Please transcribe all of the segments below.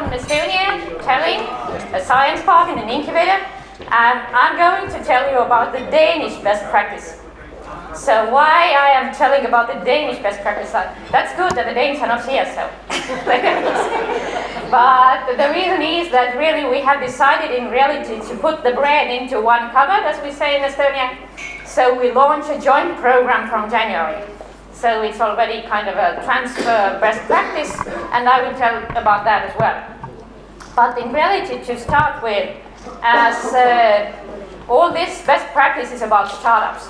from Estonia, Tallinn, a science park and an incubator, and I'm going to tell you about the Danish best practice. So why I am telling about the Danish best practice? That's good that the Danes are not here, so. But the reason is that really we have decided in reality to put the bread into one cupboard, as we say in Estonia. So we launch a joint program from January. So it's already kind of a transfer best practice, and I will tell about that as well. But in reality, to start with, as all this best practice is about startups.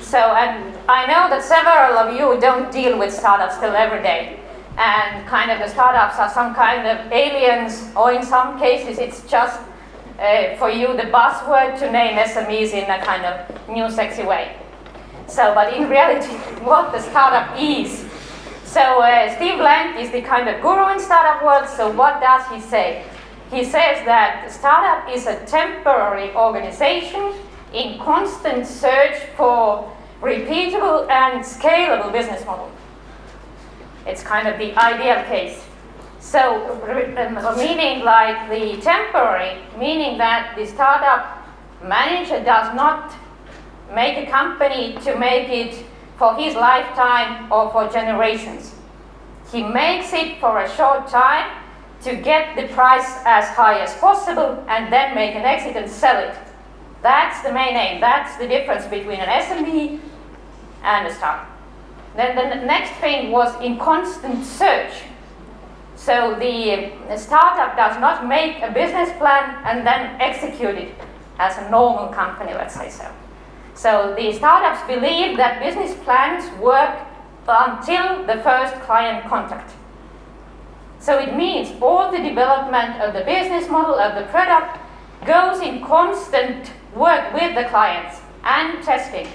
So, and I know that several of you don't deal with startups still every day. And kind of the startups are some kind of aliens, or in some cases it's just for you the buzzword to name SMEs in a kind of new sexy way. So, but in reality, what the startup is. So Steve Blank is the kind of guru in startup world, so what does he say? He says that the startup is a temporary organization in constant search for repeatable and scalable business model. It's kind of the ideal case. So, meaning like the temporary, meaning that the startup manager does not make a company to make it for his lifetime or for generations. He makes it for a short time to get the price as high as possible and then make an exit and sell it. That's the main aim. That's the difference between an SME and a startup. Then the next thing was in constant search. So the startup does not make a business plan and then execute it as a normal company, let's say so. So the startups believe that business plans work until the first client contact. So it means all the development of the business model of the product goes in constant work with the clients and testing.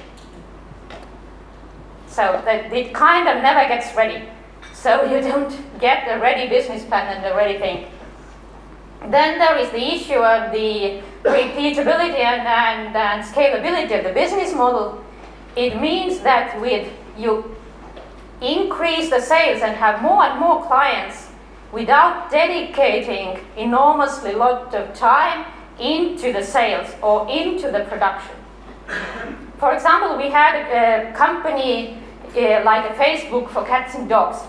So that it kind of never gets ready. So you don't get a ready business plan and a ready thing. Then there is the issue of the repeatability and scalability of the business model. It means that with you increase the sales and have more and more clients without dedicating enormously lot of time into the sales or into the production. For example, we had a company like a Facebook for cats and dogs.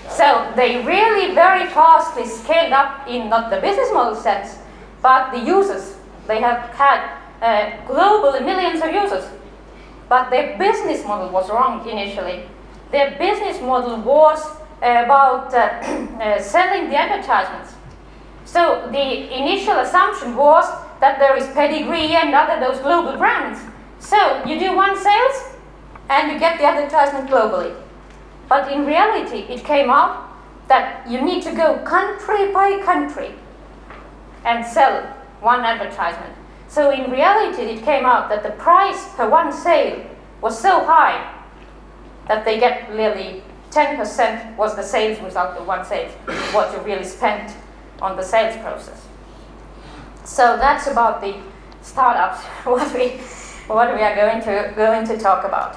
So they really very fastly scaled up in not the business model sense, but the users. They have had globally millions of users. But their business model was wrong initially. Their business model was about selling the advertisements. So the initial assumption was that there is pedigree and other those global brands. So you do one sales and you get the advertisement globally. But in reality, it came out that you need to go country by country and sell one advertisement. So in reality, it came out that the price per one sale was so high that they get really 10% was the sales result of one sale, what you really spent on the sales process. So that's about the startups, what we are going to talk about.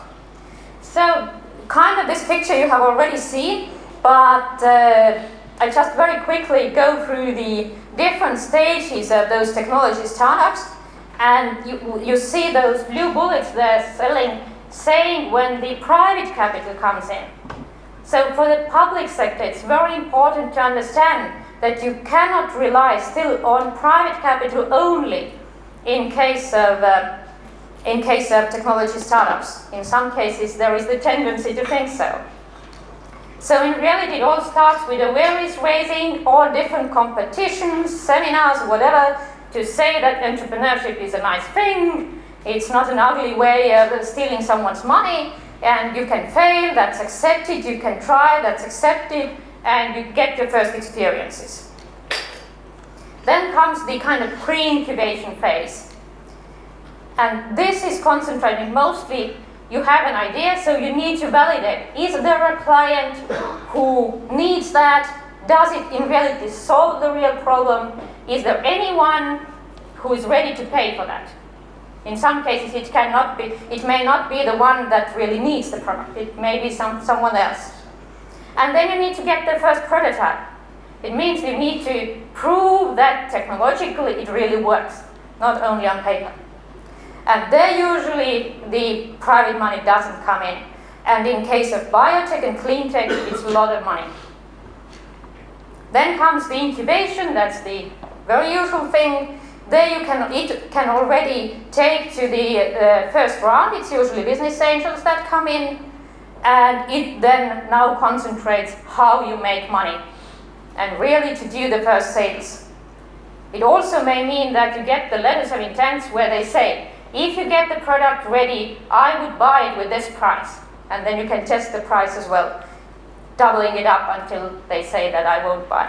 So kind of this picture you have already seen, but I just very quickly go through the different stages of those technology startups, and you see those blue bullets there saying when the private capital comes in. So for the public sector, it's very important to understand that you cannot rely still on private capital only in case of technology startups. In some cases, there is the tendency to think so. So in reality, it all starts with awareness raising, all different competitions, seminars, whatever, to say that entrepreneurship is a nice thing. It's not an ugly way of stealing someone's money, and you can fail, that's accepted, you can try, that's accepted, and you get your first experiences. Then comes the kind of pre-incubation phase. And this is concentrated mostly, you have an idea, so you need to validate. Is there a client who needs that? Does it in reality solve the real problem? Is there anyone who is ready to pay for that? In some cases, it may not be the one that really needs the product. It may be someone else. And then you need to get the first prototype. It means you need to prove that technologically it really works, not only on paper. And there usually the private money doesn't come in. And in case of biotech and clean tech, it's a lot of money. Then comes the incubation, that's the very usual thing. There it can already take to the first round. It's usually business angels that come in, and it then now concentrates how you make money and really to do the first sales. It also may mean that you get the letters of intent where they say, if you get the product ready, I would buy it with this price. And then you can test the price as well, doubling it up until they say that I won't buy.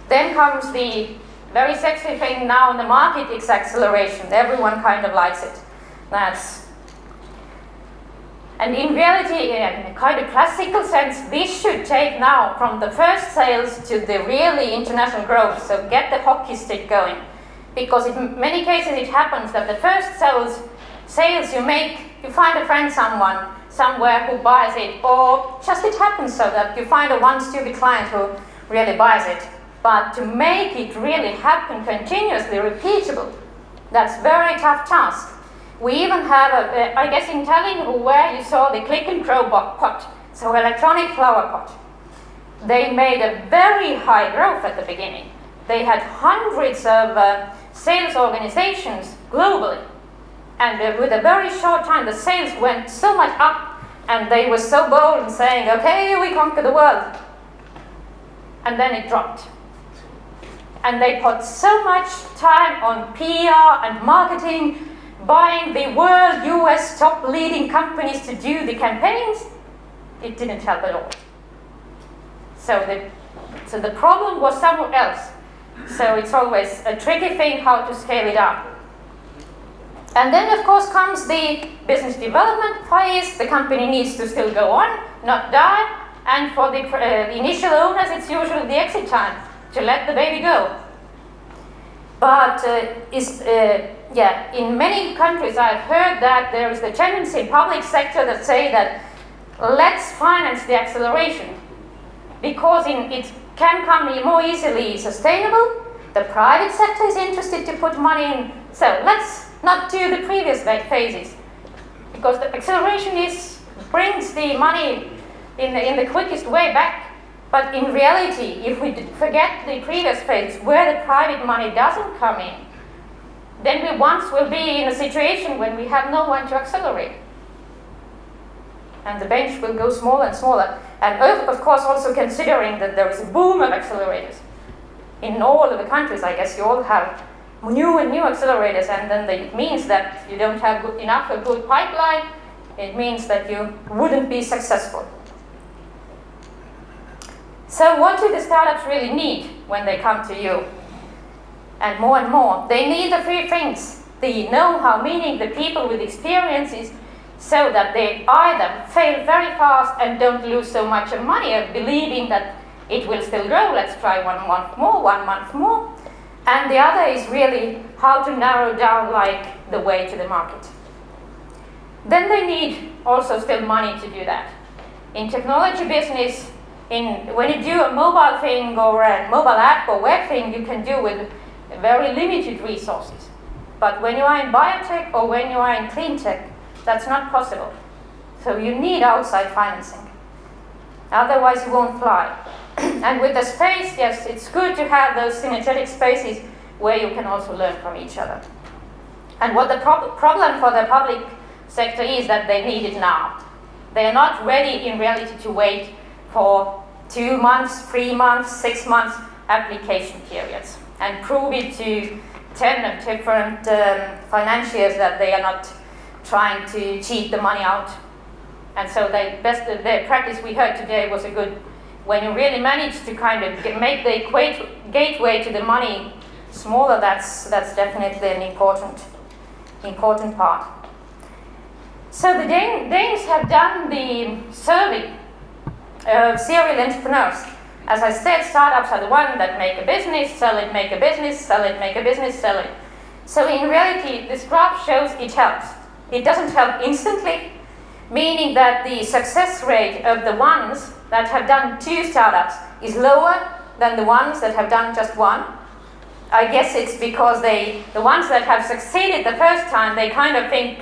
Then comes the very sexy thing now in the market, it's acceleration. Everyone kind of likes it. And in reality, in a kind of classical sense, this should take now from the first sales to the really international growth, so get the hockey stick going. Because in many cases it happens that the first sales you make, you find a friend somewhere who buys it, or just it happens so that you find one stupid client who really buys it. But to make it really happen continuously, repeatable, that's a very tough task. We even have, I guess in Tallinn, where you saw the click and grow pot, so electronic flower pot. They made a very high growth at the beginning. They had hundreds of sales organizations globally. And with a very short time, the sales went so much up, and they were so bold in saying, okay, we conquer the world. And then it dropped. And they put so much time on PR and marketing, buying the world US top leading companies to do the campaigns, it didn't help at all. So the problem was somewhere else. So it's always a tricky thing how to scale it up. And then of course comes the business development phase. The company needs to still go on, not die. And for the initial owners, it's usually the exit time to let the baby go. But in many countries I've heard that there is the tendency in public sector that say that let's finance the acceleration because it can come more easily sustainable. The private sector is interested to put money in, so let's not do the previous phases because the acceleration brings the money in the quickest way back. But in reality, if we forget the previous phase where the private money doesn't come in, then we once will be in a situation when we have no one to accelerate. And the bench will go smaller and smaller. And of course also considering that there is a boom of accelerators. In all of the countries, I guess you all have new and new accelerators, and then it means that you don't have enough of a good pipeline. It means that you wouldn't be successful. So what do the startups really need when they come to you? And more, they need the three things. The know-how, meaning the people with experiences, so that they either fail very fast and don't lose so much of money of believing that it will still grow, let's try 1 month more. And the other is really how to narrow down the way to the market. Then they need also still money to do that. In technology business, when you do a mobile thing or a mobile app or web thing, you can do with very limited resources. But when you are in biotech or when you are in clean tech, that's not possible. So you need outside financing. Otherwise you won't fly. And with the space, yes, it's good to have those synergetic spaces where you can also learn from each other. And what the problem for the public sector is that they need it now. They are not ready in reality to wait for 2 months, 3 months, 6 months application periods and prove it to 10 different financiers that they are not trying to cheat the money out. And so the practice we heard today was a good, when you really manage to kind of make the gateway to the money smaller, that's definitely an important part. So the Danes have done the survey of serial entrepreneurs. As I said, startups are the one that make a business, sell it, make a business, sell it, make a business, sell it. So in reality, this graph shows it helps. It doesn't help instantly, meaning that the success rate of the ones that have done 2 startups is lower than the ones that have done just 1. I guess it's because the ones that have succeeded the first time, they kind of think,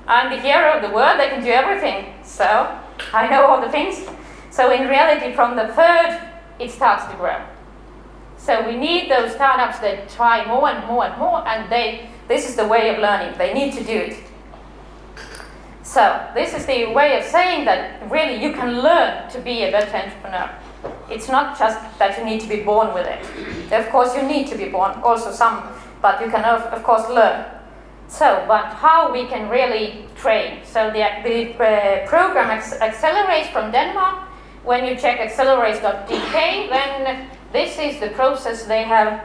I'm the hero of the world, I can do everything, so I know all the things. So in reality, from the third, it starts to grow. So we need those startups that try more and more and more, and this is the way of learning. They need to do it. So this is the way of saying that really you can learn to be a better entrepreneur. It's not just that you need to be born with it. Of course you need to be born, also some, but you can of course learn. So, but how we can really train? So the program Accelerace from Denmark, when you check accelerace.dk, then this is the process they have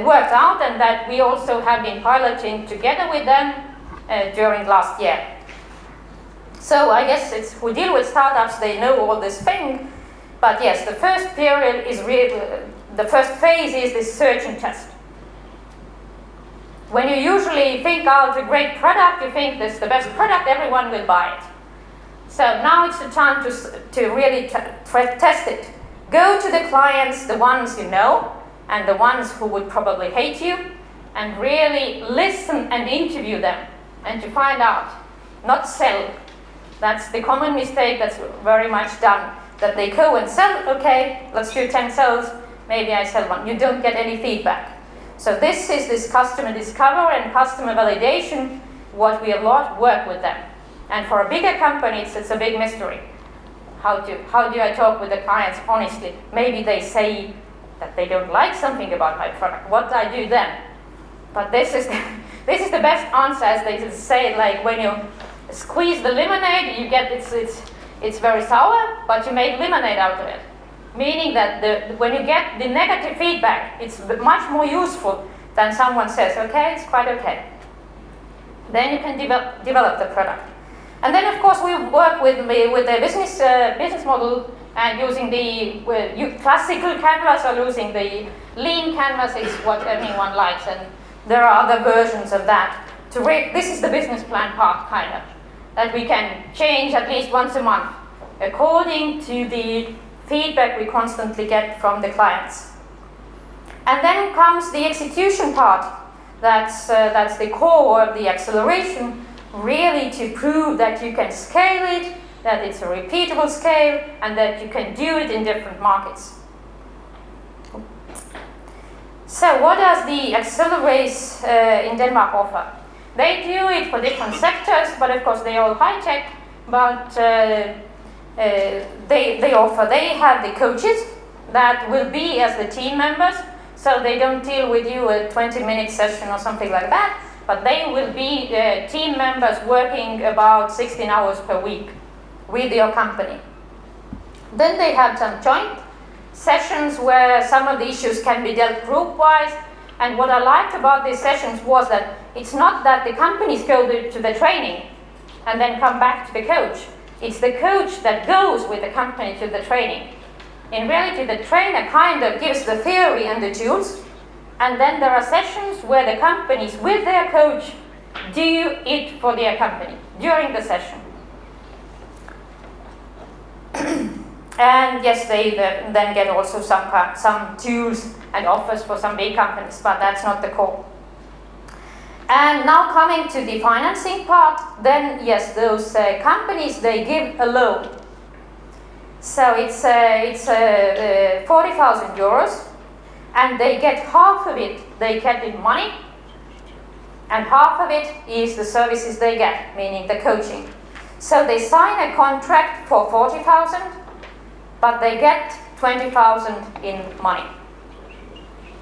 worked out, and that we also have been piloting together with them during last year. So I guess we deal with startups, they know all this thing, but yes, the first period is really, the first phase is this search and test. When you usually think out a great product, you think this is the best product, everyone will buy it. So now it's the time to really test it. Go to the clients, the ones you know, and the ones who would probably hate you, and really listen and interview them, and to find out, not sell. That's the common mistake that's very much done, that they go and sell, okay, let's do 10 sales, maybe I sell 1. You don't get any feedback. So this is this customer discover and customer validation, what we a lot work with them. And for a bigger company, it's a big mystery. How do I talk with the clients honestly? Maybe they say that they don't like something about my product. What do I do then? But this is the best answer, as they say, like when you squeeze the lemonade, you get it's very sour, but you make lemonade out of it. Meaning that when you get the negative feedback, it's much more useful than someone says, okay, it's quite okay. Then you can develop the product. And then, of course, we work with the business model, and using the classical canvas or using the lean canvas is what everyone likes, and there are other versions of that. This is the business plan part, kind of, that we can change at least once a month, according to the feedback we constantly get from the clients. And then comes the execution part. That's the core of the acceleration, really to prove that you can scale it, that it's a repeatable scale, and that you can do it in different markets. So what does the Accelerace in Denmark offer? They do it for different sectors, but of course they're all high-tech, but they have the coaches that will be as the team members, so they don't deal with you a 20-minute session or something like that, but they will be team members working about 16 hours per week with your company. Then they have some joint sessions where some of the issues can be dealt group-wise, and what I liked about these sessions was that it's not that the companies go to the training and then come back to the coach. It's the coach that goes with the company to the training. In reality, the trainer kind of gives the theory and the tools, and then there are sessions where the companies with their coach do it for their company during the session. And yes, they then get also some tools and offers for some big companies, but that's not the core. And now coming to the financing part, then yes, those companies, they give a loan. So it's 40,000 euros, and they get half of it, they get in money, and half of it is the services they get, meaning the coaching. So they sign a contract for 40,000, but they get 20,000 in money.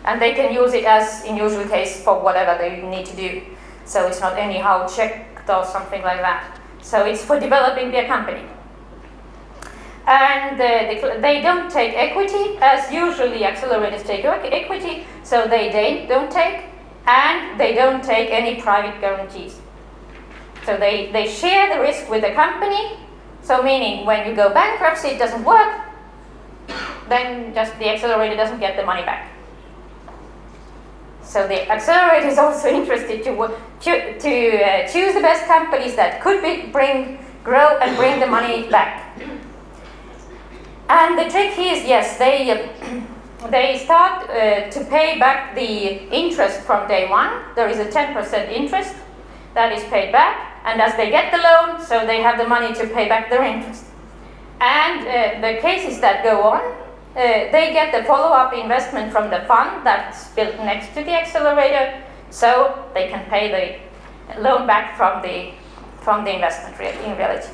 And they can use it as, in usual case, for whatever they need to do. So it's not anyhow checked or something like that. So it's for developing their company. And they don't take equity, as usually accelerators take equity, so they don't take, and they don't take any private guarantees. So they share the risk with the company, so meaning when you go bankruptcy, it doesn't work, then just the accelerator doesn't get the money back. So the accelerator is also interested to choose the best companies that could bring grow and bring the money back. And the trick here is, yes, they start to pay back the interest from day one. There is a 10% interest that is paid back, and as they get the loan, so they have the money to pay back their interest. And the cases that go on, they get the follow-up investment from the fund that's built next to the accelerator, so they can pay the loan back from the investment in reality.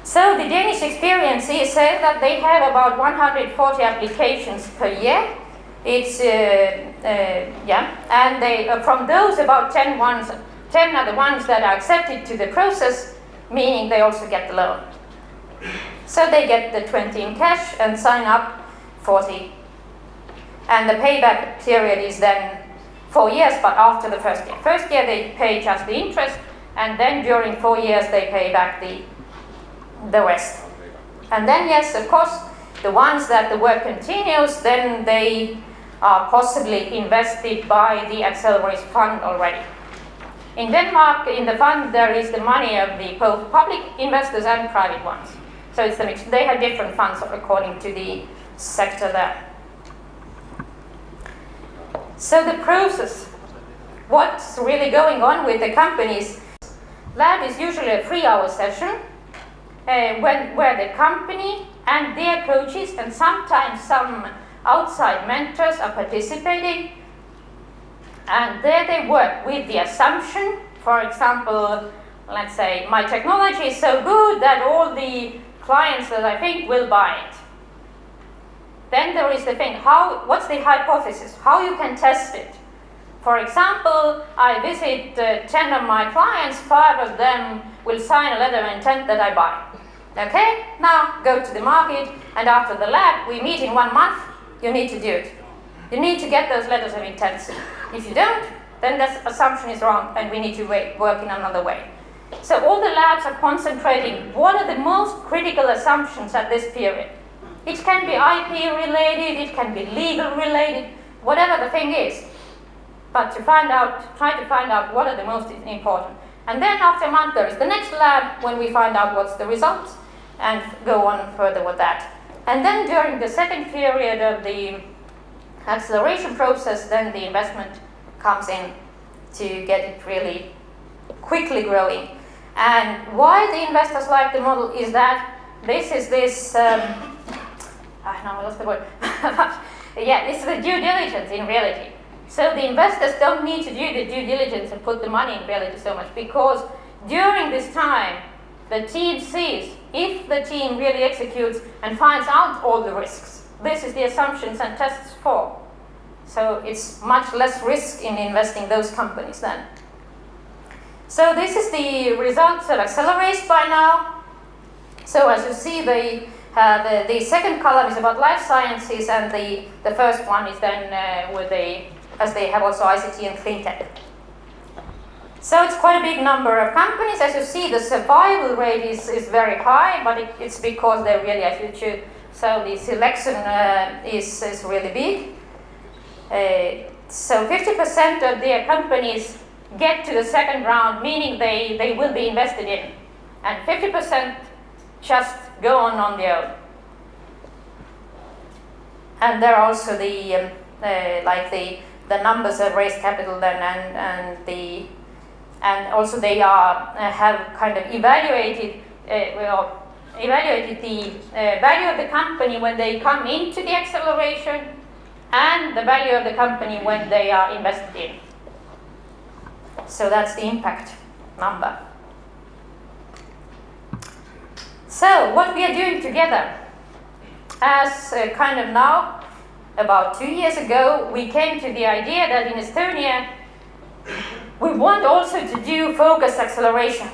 So the Danish experience is that they have about 140 applications per year. It's and they from those about 10 are the ones that are accepted to the process, meaning they also get the loan. So they get the 20 in cash and sign up 40. And the payback period is then 4 years, but after the first year. First year they pay just the interest, and then during 4 years they pay back the rest. And then, yes, of course, the ones that the work continues, then they are possibly invested by the Accelerace fund already. In Denmark, in the fund, there is the money of the both public investors and private ones. So it's the mix. They have different funds according to the sector there. So the process, what's really going on with the companies? Lab is usually a 3-hour session where the company and their coaches and sometimes some outside mentors are participating, and there they work with the assumption, for example, let's say my technology is so good that all the clients that I think will buy it. Then there is the thing, what's the hypothesis, how you can test it. For example, I visit 10 of my clients, 5 of them will sign a letter of intent that I buy. Okay, now go to the market, and after the lab, we meet in 1 month, you need to do it. You need to get those letters of intent. If you don't, then that assumption is wrong, and we need to work in another way. So all the labs are concentrating what are the most critical assumptions at this period. It can be IP related, it can be legal related, whatever the thing is. But to try to find out what are the most important. And then after a month there is the next lab when we find out what's the results and go on further with that. And then during the second period of the acceleration process, then the investment comes in to get it really quickly growing. And why the investors like the model is that this is this, I lost the word. Yeah, this is the due diligence in reality. So the investors don't need to do the due diligence and put the money in reality so much, because during this time, the team sees if the team really executes and finds out all the risks. This is the assumptions and tests for. So it's much less risk in investing those companies then. So this is the results of Accelerace by now. So as you see, the second column is about life sciences, and the first one is then as they have also ICT and clean tech. So it's quite a big number of companies. As you see, the survival rate is very high, but it's because they're really actually so the selection is really big. So 50% of their companies get to the second round, meaning they will be invested in, and 50% just go on their own. And there are also the numbers of raised capital then, and also they have kind of evaluated the value of the company when they come into the acceleration, and the value of the company when they are invested in. So that's the impact number. So what we are doing together, as kind of now, about 2 years ago, we came to the idea that in Estonia, we want also to do focused acceleration.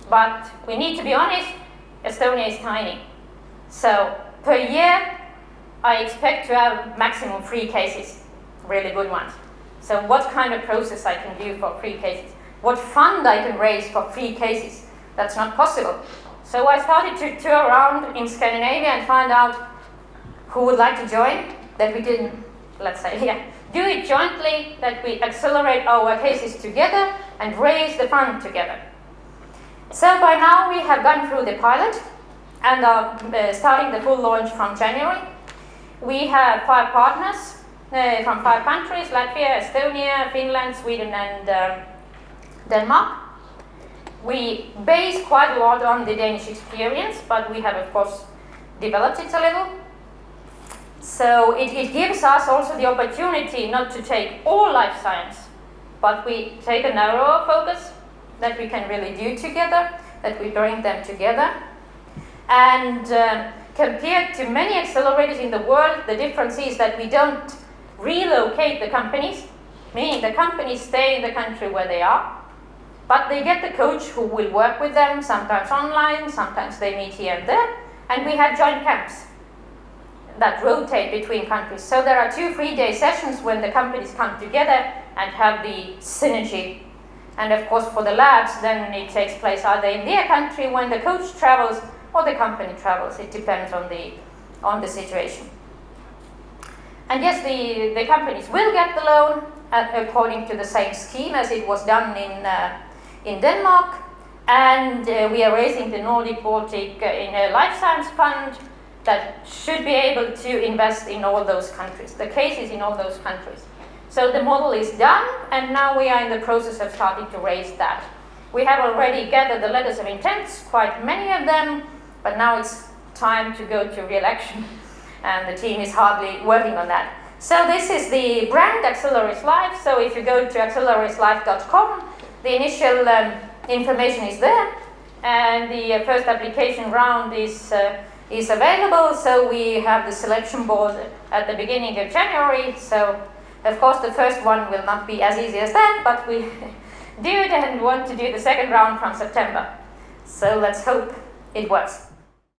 But we need to be honest, Estonia is tiny. So per year, I expect to have maximum 3 cases, really good ones. So what kind of process I can do for 3 cases? What fund I can raise for 3 cases? That's not possible. So I started to tour around in Scandinavia and find out who would like to join, that we didn't, let's say, do it jointly, that we accelerate our cases together and raise the fund together. So by now we have gone through the pilot and are starting the full launch from January. We have 5 partners from 5 countries: Latvia, Estonia, Finland, Sweden and Denmark. We base quite a lot on the Danish experience, but we have of course developed it a little. So it gives us also the opportunity not to take all life science, but we take a narrower focus that we can really do together, that we bring them together. And compared to many accelerators in the world, the difference is that we don't relocate the companies, meaning the companies stay in the country where they are, but they get the coach who will work with them, sometimes online, sometimes they meet here and there, and we have joint camps that rotate between countries. So there are 2 3-day sessions when the companies come together and have the synergy. And of course for the labs, then it takes place either in their country when the coach travels or the company travels. It depends on the situation. And yes, the companies will get the loan according to the same scheme as it was done in Denmark. And we are raising the Nordic-Baltic in a life science fund that should be able to invest in all those countries, the cases in all those countries. So the model is done, and now we are in the process of starting to raise that. We have already gathered the letters of intent, quite many of them, but now it's time to go to re-election, and the team is hardly working on that. So this is the brand Accelerace Life. So if you go to acceleracelife.com, the initial information is there, and the first application round is available. So we have the selection board at the beginning of January. So of course the first one will not be as easy as that, but we do it and want to do the second round from September. So let's hope it works.